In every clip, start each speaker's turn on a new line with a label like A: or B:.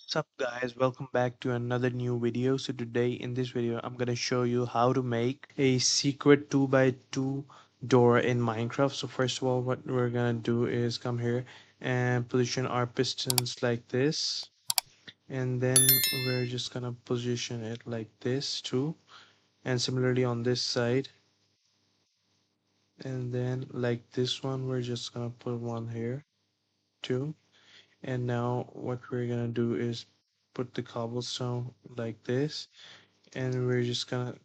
A: What's up guys, welcome back to another new video. So today in this video I'm gonna show you how to make a secret 2x2 door in Minecraft. So first of all, what we're gonna do is come here and position our pistons like this, and then we're just gonna position it like this too, and similarly on this side, and then like this one we're just gonna put one here too. And now what we're gonna do is put the cobblestone like this, and we're just gonna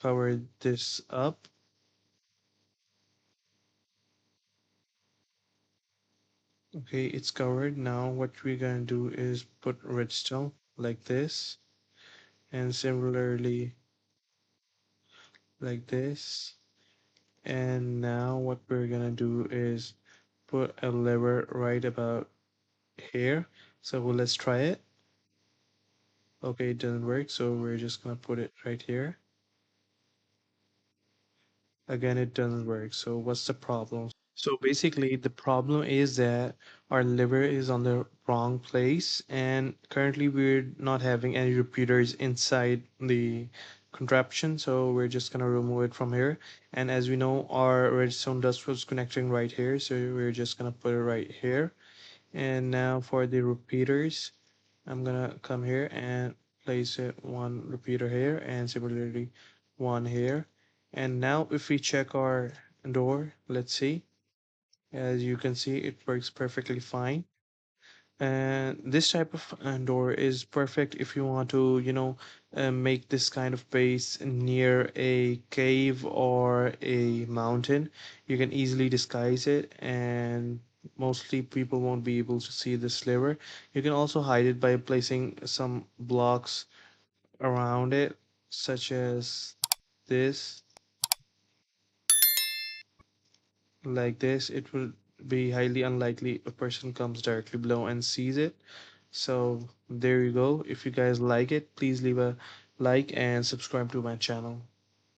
A: cover this up. Okay, it's covered. Now what we're gonna do is put redstone like this, and similarly like this. And now what we're gonna do is put a lever right about here. So let's try it. Okay, it doesn't work, so we're just gonna put it right here. Again, it doesn't work. So what's the problem? So basically, the problem is that our lever is on the wrong place, and currently we're not having any repeaters inside the contraption. So we're just gonna remove it from here. And as we know, our redstone dust was connecting right here, so we're just gonna put it right here. And now for the repeaters, I'm gonna come here and place it one repeater here, and similarly one here. And now if we check our door, let's see. As you can see, it works perfectly fine. And this type of door is perfect if you want to, make this kind of base near a cave or a mountain. You can easily disguise it, and mostly people won't be able to see the sliver. You can also hide it by placing some blocks around it, such as this. Like this, it will be highly unlikely a person comes directly below and sees it. So there you go. If you guys like it, please leave a like and subscribe to my channel.